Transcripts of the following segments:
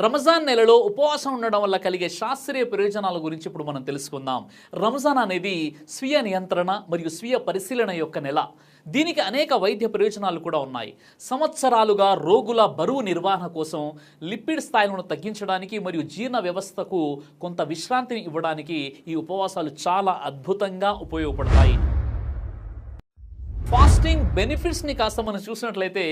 రంజాన్ నెలలో ఉపవాసం ఉండడం వల్ల కలిగే శాస్త్రీయ ప్రయోజనాల గురించి ఇప్పుడు మనం తెలుసుకుందాం. రంజాన్ అనేది స్వీయ నియంత్రణ మరియు స్వీయ పరిశీలన యొక్క నెల. దీనికి అనేక వైద్య ప్రయోజనాలు కూడా ఉన్నాయి. సంవత్సరాలుగా రోగుల బరువు నిర్వహణ కోసం, లిపిడ్ స్థాయిలను తగ్గించడానికి మరియు జీర్ణ వ్యవస్థకు కొంత విశ్రాంతిని ఇవ్వడానికి ఈ ఉపవాసాలు చాలా అద్భుతంగా ఉపయోగపడతాయి. ఫాస్టింగ్ బెనిఫిట్స్ని కాస్త మనం చూసినట్లయితే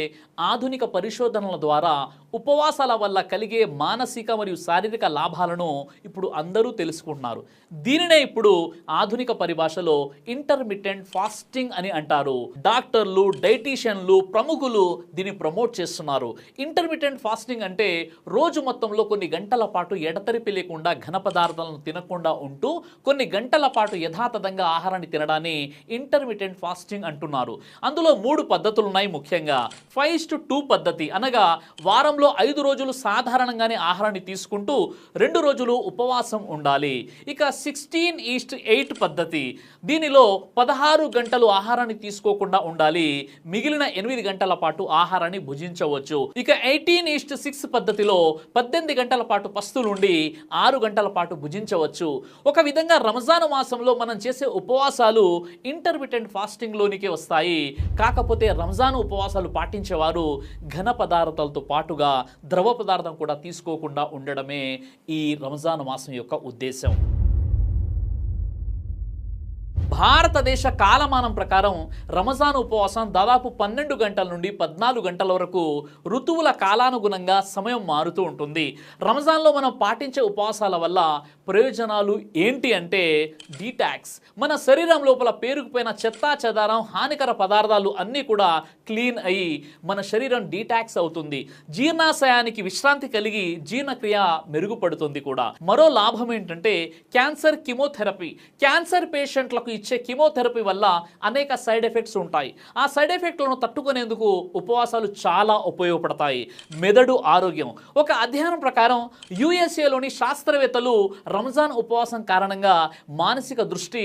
ఆధునిక పరిశోధనల ద్వారా ఉపవాసాల వల్ల కలిగే మానసిక మరియు శారీరక లాభాలను ఇప్పుడు అందరూ తెలుసుకుంటున్నారు. దీనినే ఇప్పుడు ఆధునిక పరిభాషలో ఇంటర్మిటెంట్ ఫాస్టింగ్ అని అంటారు. డాక్టర్లు, డైటీషియన్లు, ప్రముఖులు దీన్ని ప్రమోట్ చేస్తున్నారు. ఇంటర్మిటెంట్ ఫాస్టింగ్ అంటే రోజు మొత్తంలో కొన్ని గంటల పాటు ఎడతెరిపి లేకుండా ఘన పదార్థాలను తినకుండా ఉంటూ కొన్ని గంటల పాటు యథాతథంగా ఆహారాన్ని తినడాన్ని ఇంటర్మిటెంట్ ఫాస్టింగ్ అంటున్నారు. అందులో 3 పద్ధతులు ఉన్నాయి. ముఖ్యంగా 5:2 పద్ధతి, అనగా వారంలో 5 రోజులు సాధారణంగానే ఆహారాన్ని తీసుకుంటూ 2 రోజులు ఉపవాసం ఉండాలి. ఇక 16:8 పద్ధతి, దీనిలో 16 గంటలు ఆహారాన్ని తీసుకోకుండా ఉండాలి, మిగిలిన 8 గంటల పాటు ఆహారాన్ని భుజించవచ్చు. ఇక 18:6 పద్ధతిలో 18 గంటల పాటు పస్తులుండి 6 గంటల పాటు భుజించవచ్చు. ఒక విధంగా రంజాన్ మాసంలో మనం చేసే ఉపవాసాలు ఇంటర్మిటెంట్ ఫాస్టింగ్ లోనికి వస్తాయి. కాకపోతే రంజాన్ ఉపవాసాలు పాటించేవారు ఘన పదార్థాలతో పాటుగా ద్రవ పదార్థం కూడా తీసుకోకుండా ఉండడమే ఈ రంజాన్ మాసం యొక్క ఉద్దేశం. భారతదేశ కాలమానం ప్రకారం రంజాన్ ఉపవాసం దాదాపు 12 గంటల నుండి 14 గంటల వరకు ఋతువుల కాలానుగుణంగా సమయం మారుతూ ఉంటుంది. రంజాన్లో మనం పాటించే ఉపవాసాల వల్ల ప్రయోజనాలు ఏంటి అంటే డీటాక్స్, మన శరీరం లోపల పేరుకుపోయిన చెత్తా చెదారం, హానికర పదార్థాలు అన్నీ కూడా క్లీన్ అయ్యి మన శరీరం డీటాక్స్ అవుతుంది. జీర్ణాశయానికి విశ్రాంతి కలిగి జీర్ణక్రియ మెరుగుపడుతుంది కూడా. మరో లాభం ఏంటంటే క్యాన్సర్ కిమోథెరపీ. క్యాన్సర్ పేషెంట్లకు ఇచ్చే కిమోథెరపీ వల్ల అనేక సైడ్ ఎఫెక్ట్స్ ఉంటాయి. ఆ సైడ్ ఎఫెక్ట్లను తట్టుకునేందుకు ఉపవాసాలు చాలా ఉపయోగపడతాయి. మెదడు ఆరోగ్యం. ఒక అధ్యయనం ప్రకారం యుఎస్ఏలోని శాస్త్రవేత్తలు రంజాన్ ఉపవాసం కారణంగా మానసిక దృష్టి,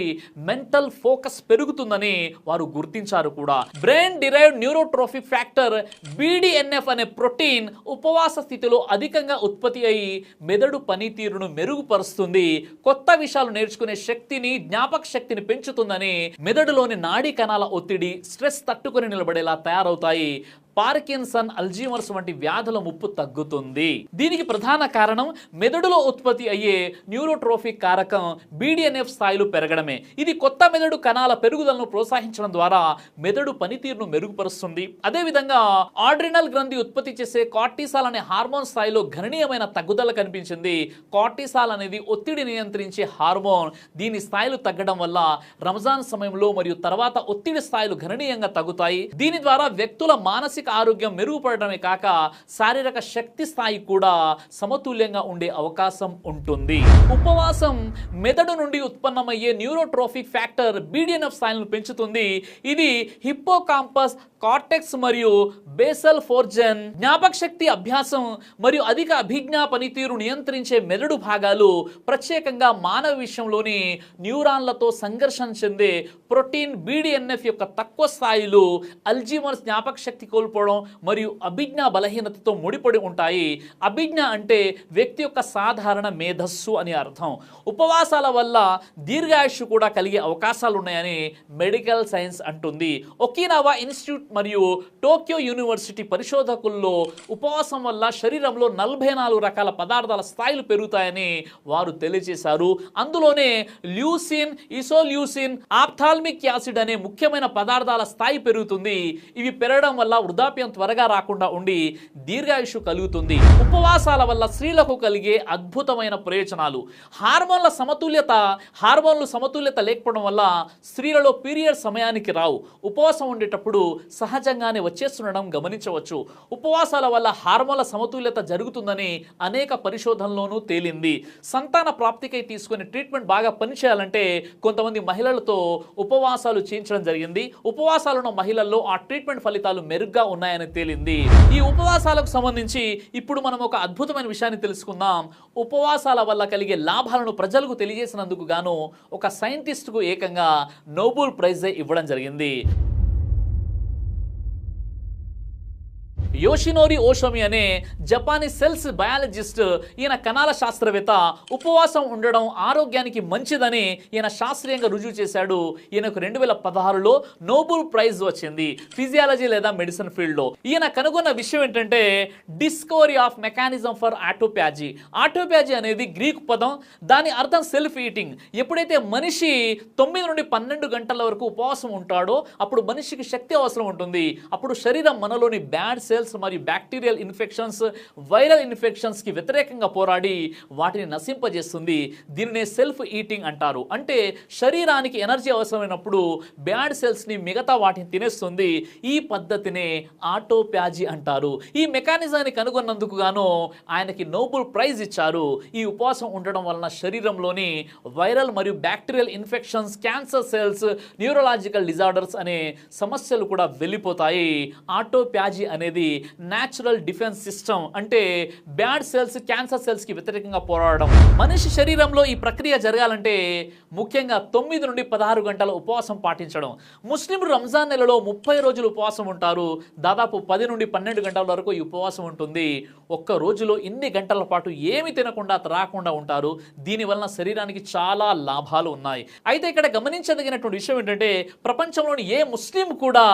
మెంటల్ ఫోకస్ పెరుగుతుందని వారు గుర్తించారు కూడా. Brain derived neurotrophic factor BDNF అనే ప్రోటీన్ ఉపవాస స్థితిలో అధికంగా ఉత్పత్తి అయి మెదడు పనితీరును మెరుగుపరుస్తుంది. కొత్త విషయాలు నేర్చుకునే శక్తిని, జ్ఞాపక శక్తిని పెంచుతుందని, మెదడులోని నాడీ కణాల ఒత్తిడి, స్ట్రెస్ తట్టుకొని నిలబడేలా తయారవుతాయి. పార్కిన్సన్, అల్జీమర్స్ వంటి వ్యాధుల ముప్పు తగ్గుతుంది. దీనికి ప్రధాన కారణం మెదడులో ఉత్పత్తి అయ్యే న్యూరోట్రోఫిక్ కారకం BDNF స్థాయిలు పెరగడమే. ఇది కొత్త మెదడు కణాల పెరుగుదలను ప్రోత్సహించడం ద్వారా మెదడు పనితీరును మెరుగుపరుస్తుంది. అదేవిధంగా ఆడ్రినల్ గ్రంథి ఉత్పత్తి చేసే కార్టిసాల్ అనే హార్మోన్ స్థాయిలో గణనీయమైన తగ్గుదల కనిపించింది. కార్టిసాల్ అనేది ఒత్తిడి నియంత్రించే హార్మోన్. దీని స్థాయిలు తగ్గడం వల్ల రంజాన్ సమయంలో మరియు తర్వాత ఒత్తిడి స్థాయిలు గణనీయంగా తగ్గుతాయి. దీని ద్వారా వ్యక్తుల మానసిక ఆరోగ్యం మెరుగుపడడమే కాక శారీరక శక్తి స్థాయి కూడా సమతుల్యంగా ఉండే అవకాశం ఉంటుంది. ఉపవాసం మెదడు నుండి ఉత్పన్నమయ్యే న్యూరోట్రోఫిక్ ఫ్యాక్టర్ BDNF స్థాయిలను పెంచుతుంది. ఇది హిప్పోకాంపస్, కార్టెక్స్ మరియు బేసల్ ఫోర్జన్, జ్ఞాపక శక్తి, అభ్యాసం మరియు అధిక అభిజ్ఞా పనితీరు నియంత్రించే మెదడు భాగాలు, ప్రత్యేకంగా మానవ విషయంలోని న్యూరాన్లతో సంఘర్షణ చెందే ప్రోటీన్ BDNF యొక్క తక్కువ స్థాయిలు అల్జీమర్స్, జ్ఞాపక శక్తి కోల్పోవడం మరియు అభిజ్ఞా బలహీనతతో ముడిపడి ఉంటాయి. అభిజ్ఞ అంటే వ్యక్తి యొక్క సాధారణ మేధస్సు అని అర్థం. ఉపవాసాల వల్ల దీర్ఘాయుష్షు కూడా కలిగే అవకాశాలు ఉన్నాయని మెడికల్ సైన్స్ అంటుంది. ఒకినావా ఇన్స్టిట్యూట్ మరియు టోక్యో యూనివర్సిటీ పరిశోధకుల్లో ఉపవాసం వల్ల శరీరంలో 44 రకాల పదార్థాల స్థాయిలు పెరుగుతాయని వారు తెలియజేశారు. అందులోనే ల్యూసిన్, ఇసోల్యూసిన్, ఆప్థాల్మిక్ యాసిడ్ అనే ముఖ్యమైన పదార్థాల స్థాయి పెరుగుతుంది. ఇవి పెరగడం వల్ల వృద్ధాప్యం త్వరగా రాకుండా ఉండి దీర్ఘాయుషు కలుగుతుంది. ఉపవాసాల వల్ల స్త్రీలకు కలిగే అద్భుతమైన ప్రయోజనాలు. హార్మోన్లు సమతుల్యత లేకపోవడం వల్ల స్త్రీలలో పీరియడ్ సమయానికి రావు. ఉపవాసం ఉండేటప్పుడు సహజంగానే వచ్చేస్తుండడం గమనించవచ్చు. ఉపవాసాల వల్ల హార్మోన్ల సమతుల్యత జరుగుతుందని అనేక పరిశోధనలోనూ తేలింది. సంతాన ప్రాప్తికై తీసుకునే ట్రీట్మెంట్ బాగా పనిచేయాలంటే కొంతమంది మహిళలతో ఉపవాసాలు చేయించడం జరిగింది. ఉపవాసాలు ఉన్న మహిళల్లో ఆ ట్రీట్మెంట్ ఫలితాలు మెరుగ్గా ఉన్నాయని తేలింది. ఈ ఉపవాసాలకు సంబంధించి ఇప్పుడు మనం ఒక అద్భుతమైన విషయాన్ని తెలుసుకుందాం. ఉపవాసాల వల్ల కలిగే లాభాలను ప్రజలకు తెలియజేసినందుకు గాను ఒక సైంటిస్ట్కు ఏకంగా నోబెల్ ప్రైజ్ ఇవ్వడం జరిగింది. యోషినోరి ఓషోమి అనే జపానీ సెల్స్ బయాలజిస్ట్, ఈయన కణాల శాస్త్రవేత్త, ఉపవాసం ఉండడం ఆరోగ్యానికి మంచిదని ఈయన శాస్త్రీయంగా రుజువు చేశాడు. ఈయనకు 2016లో నోబెల్ ప్రైజ్ వచ్చింది ఫిజియాలజీ లేదా మెడిసిన్ ఫీల్డ్లో. ఈయన కనుగొన్న విషయం ఏంటంటే డిస్కవరీ ఆఫ్ మెకానిజం ఫర్ ఆటోప్యాజీ. ఆటోప్యాజీ అనేది గ్రీకు పదం, దాని అర్థం సెల్ఫ్ ఈటింగ్. ఎప్పుడైతే మనిషి 9 నుండి 12 గంటల వరకు ఉపవాసం ఉంటాడో అప్పుడు మనిషికి శక్తి అవసరం ఉంటుంది. అప్పుడు శరీరం మనలోని బ్యాడ్ సెల్స్ మరియు బ్యాక్టీరియల్ ఇన్ఫెక్షన్స్, వైరల్ ఇన్ఫెక్షన్స్ కి వ్యతిరేకంగా పోరాడి వాటిని నశింపజేస్తుంది. దీనినే సెల్ఫ్ ఈటింగ్ అంటారు. అంటే శరీరానికి ఎనర్జీ అవసరమైనప్పుడు బ్యాడ్ సెల్స్ ని మిగతా వాటిని తినేస్తుంది. ఈ పద్ధతినే ఆటోప్యాజీ అంటారు. ఈ మెకానిజాన్ని కనుగొన్నందుకు గాను ఆయనకి నోబెల్ ప్రైజ్ ఇచ్చారు. ఈ ఉపవాసం ఉండడం వలన శరీరంలోని వైరల్ మరియు bacterial infections, cancer cells, neurological disorders అనే సమస్యలు కూడా వెళ్ళిపోతాయి. ఆటోప్యాజీ అనేది న్యాచురల్ డిఫెన్స్ సిస్టమ్. అంటే బ్యాడ్ సెల్స్, క్యాన్సర్ సెల్స్ కి వ్యతిరేకంగా పోరాడడం. మనిషి శరీరంలో ఈ ప్రక్రియ జరగాలంటే ముఖ్యంగా 9 నుండి 16 గంటల ఉపవాసం పాటించడం. ముస్లింలు రంజాన్ నెలలో 30 రోజులు ఉపవాసం ఉంటారు. దాదాపు 10 నుండి 12 గంటల వరకు ఈ ఉపవాసం ఉంటుంది. ఒక్క రోజులో ఇన్ని గంటల పాటు ఏమి తినకుండా త్రాకుండా ఉంటారు. దీనివలన శరీరానికి చాలా లాభాలు ఉన్నాయి. అయితే ఇక్కడ గమనించదగినటువంటి విషయం ఏంటంటే ప్రపంచంలోని ఏ ముస్లిం కూడా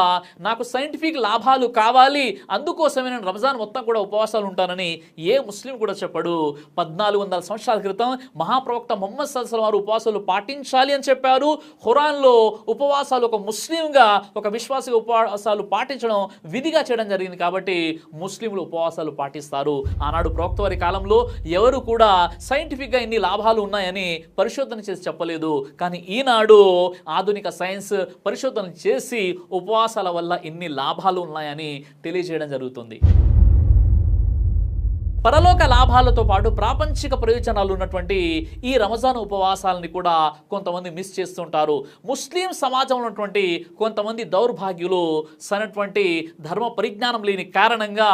నాకు సైంటిఫిక్ లాభాలు కావాలి, అందుకోసమే నేను రంజాన్ మొత్తం కూడా ఉపవాసాలు ఉంటానని ఏ ముస్లిం కూడా చెప్పడు. 1400 సంవత్సరాల క్రితం మహాప్రవక్త ముహమ్మద్ సల్లల్లాహు అలైహి వసల్లం వారు ఉపవాసాలు పాటించాలి అని చెప్పారు. ఖురాన్లో ఉపవాసాలు ఒక ముస్లింగా, ఒక విశ్వాసిగా ఉపవాసాలు పాటించడం విధిగా చేయడం జరిగింది. కాబట్టి ముస్లింలు ఉపవాసాలు పాటిస్తారు. ఆనాడు ప్రవక్త వారి కాలంలో ఎవరు కూడా సైంటిఫిక్గా ఇన్ని లాభాలు ఉన్నాయని పరిశోధన చేసి చెప్పలేదు. కానీ ఈనాడు ఆధునిక సైన్స్ పరిశోధన చేసి ఉపవాసాల వల్ల ఇన్ని లాభాలు ఉన్నాయని తెలియజేయడం జరుగుతుంది. పరలోక లాభాలతో పాటు ప్రాపంచిక ప్రయోజనాలు ఉన్నటువంటి ఈ రంజాన్ ఉపవాసాలని కూడా కొంతమంది మిస్ చేస్తుంటారు. ముస్లిం సమాజంలో ఉన్నటువంటి కొంతమంది దౌర్భాగ్యులు సరైనటువంటి ధర్మ పరిజ్ఞానం లేని కారణంగా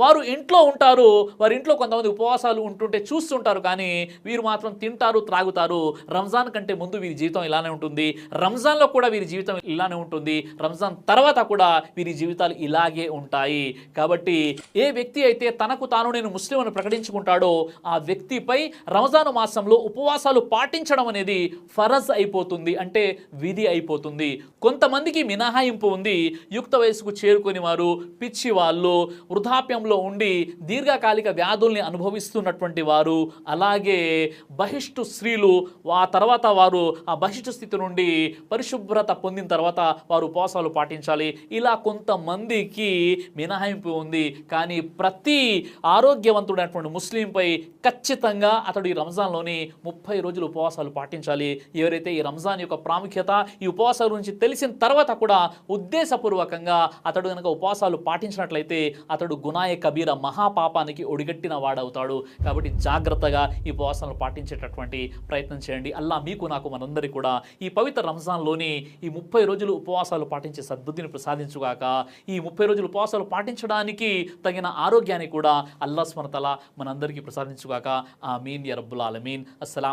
వారు ఇంట్లో ఉంటారు. వారి ఇంట్లో కొంతమంది ఉపవాసాలు ఉంటుంటే చూస్తుంటారు. కానీ వీరు మాత్రం తింటారు, త్రాగుతారు. రంజాన్ కంటే ముందు వీరి జీవితం ఇలానే ఉంటుంది, రంజాన్లో కూడా వీరి జీవితం ఇలానే ఉంటుంది, రంజాన్ తర్వాత కూడా వీరి జీవితాలు ఇలాగే ఉంటాయి. కాబట్టి ఏ వ్యక్తి అయితే తనకు తాను నేను ముస్లిం అని ప్రకటించుకుంటాడో ఆ వ్యక్తిపై రంజాను మాసంలో ఉపవాసాలు పాటించడం అనేది ఫరజ్ అయిపోతుంది, అంటే విధి అయిపోతుంది. కొంతమందికి మినహాయింపు ఉంది. యుక్త వయసుకు చేరుకుని వారు, పిచ్చి వాళ్ళు, వృద్ధాప్యంలో ఉండి దీర్ఘకాలిక వ్యాధుల్ని అనుభవిస్తున్నటువంటి వారు, అలాగే బహిష్టు స్త్రీలు, ఆ తర్వాత వారు ఆ బహిష్టు స్థితి నుండి పరిశుభ్రత పొందిన తర్వాత వారు ఉపవాసాలు పాటించాలి. ఇలా కొంతమందికి మినహాయింపు ఉంది. కానీ ప్రతి ఆరోగ్యవంతుడైనటువంటి ముస్లింపై ఖచ్చితంగా అతడు ఈ రంజాన్లోని 30 రోజులు ఉపవాసాలు పాటించాలి. ఎవరైతే ఈ రంజాన్ యొక్క ప్రాముఖ్యత, ఈ ఉపవాసాల గురించి తెలిసిన తర్వాత కూడా ఉద్దేశపూర్వకంగా అతడు కనుక ఉపవాసాలు పాటించినట్లయితే అతడు గునాయ కబీర, మహాపాపానికి ఒడిగట్టిన వాడవుతాడు. కాబట్టి జాగ్రత్తగా ఈ ఉపవాసాలను పాటించేటటువంటి ప్రయత్నం చేయండి. అల్లా మీకు, నాకు, మనందరికీ కూడా ఈ పవిత్ర రంజాన్లోని ఈ 30 రోజులు ఉపవాసాలు పాటించే సద్బుద్ధిని ప్రసాదించుగాక. ఈ 30 రోజులు ఉపవాసాలు పాటించడానికి తగిన ఆరోగ్యాన్ని కూడా అల్లా సుబ్హానహు వ తఆలా మనందరికీ ప్రసాదించుగాక. ఆమీన్ యా రబ్బుల్ ఆలమీన్. అస్సలాం.